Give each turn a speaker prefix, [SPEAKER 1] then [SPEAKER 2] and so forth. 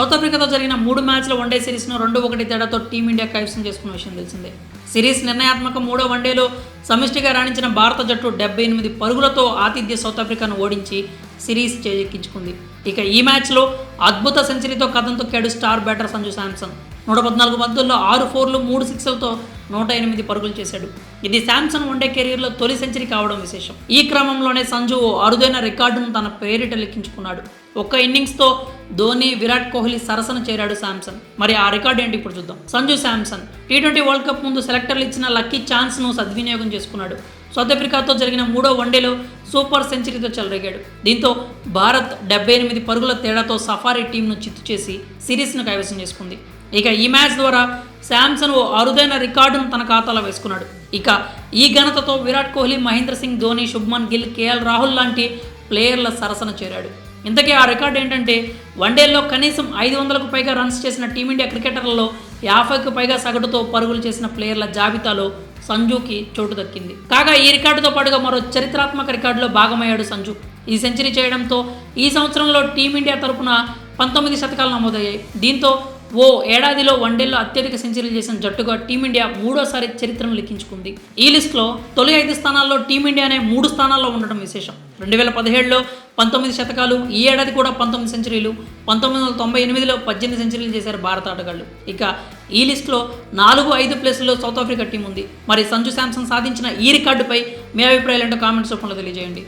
[SPEAKER 1] South ఆఫ్రికాతో జరిగిన 3 మ్యాచ్ల one day సిరీస్ను 2-1 తేడాతో టీమిండియా కైవసం చేసుకున్న విషయం తెలిసిందే. సిరీస్ నిర్ణయాత్మక 3వ వన్డేలో సమిష్టిగా రాణించిన భారత జట్టు 78 పరుగులతో ఆతిథ్య సౌత్ ఆఫ్రికాను ఓడించి సిరీస్ చేజెక్కించుకుంది. ఇక ఈ మ్యాచ్లో అద్భుత సెంచరీతో కథం తొక్కాడు స్టార్ బ్యాటర్ సంజు శాంసన్. 114 బంతుల్లో 6 4లు 3 6లతో 108 పరుగులు చేశాడు. ఇది శాంసన్ వన్డే కెరీర్లో తొలి సెంచరీ కావడం విశేషం. ఈ క్రమంలోనే సంజు ఓ అరుదైన రికార్డును తన పేరిట లెక్కించుకున్నాడు. ఒక్క ఇన్నింగ్స్తో ధోని, విరాట్ కోహ్లీ సరసన చేరాడు శాంసన్. మరి ఆ రికార్డు ఏంటి ఇప్పుడు చూద్దాం. Sanju Samson T20 world cup ముందు సెలెక్టర్లు ఇచ్చిన లక్కీ ఛాన్స్ను సద్వినియోగం చేసుకున్నాడు. సౌత్ ఆఫ్రికాతో జరిగిన 3వ వన్డేలో సూపర్ సెంచరీతో చెలరేగాడు. దీంతో భారత్ 78 పరుగుల తేడాతో సఫారీ టీంను చిత్తు చేసి సిరీస్ను కైవసం చేసుకుంది. ఇక ఈ మ్యాచ్ ద్వారా శాంసన్ ఓ అరుదైన రికార్డును తన ఖాతాలో వేసుకున్నాడు. ఇక ఈ ఘనతతో విరాట్ కోహ్లీ, మహేంద్ర సింగ్ ధోని, శుభ్మన్ గిల్, కేఎల్ రాహుల్ లాంటి ప్లేయర్ల సరసన చేరాడు. ఇంతకీ ఆ రికార్డు ఏంటంటే వన్డేల్లో కనీసం 500కు పైగా రన్స్ చేసిన టీమిండియా క్రికెటర్లలో 50కు పైగా సగటుతో పరుగులు చేసిన ప్లేయర్ల జాబితాలో సంజుకి చోటు దక్కింది. కాగా ఈ రికార్డుతో పాటుగా మరో చరిత్రాత్మక రికార్డులో భాగమయ్యాడు సంజు. ఈ సెంచరీ చేయడంతో ఈ సంవత్సరంలో టీమిండియా తరపున 19 శతకాలు నమోదయ్యాయి. దీంతో ఓ ఏడాదిలో వన్డేల్లో అత్యధిక సెంచరీలు చేసిన జట్టుగా టీమిండియా 3వసారి చరిత్రను లిఖించుకుంది. ఈ లిస్టులో తొలి 5 స్థానాల్లో టీమిండియానే 3 స్థానాల్లో ఉండడం విశేషం. 2017లో 19 శతకాలు, ఈ ఏడాది కూడా 19 సెంచరీలు, 1998లో 18 సెంచరీలు చేశారు భారత ఆటగాళ్లు. ఇక ఈ లిస్టులో 4-5 ప్లేస్లో సౌత్ ఆఫ్రికా టీం ఉంది. మరి సంజు శాంసన్ సాధించిన ఈ రికార్డుపై మీ అభిప్రాయాలు ఏంటో కామెంట్స్ రూపంలో తెలియజేయండి.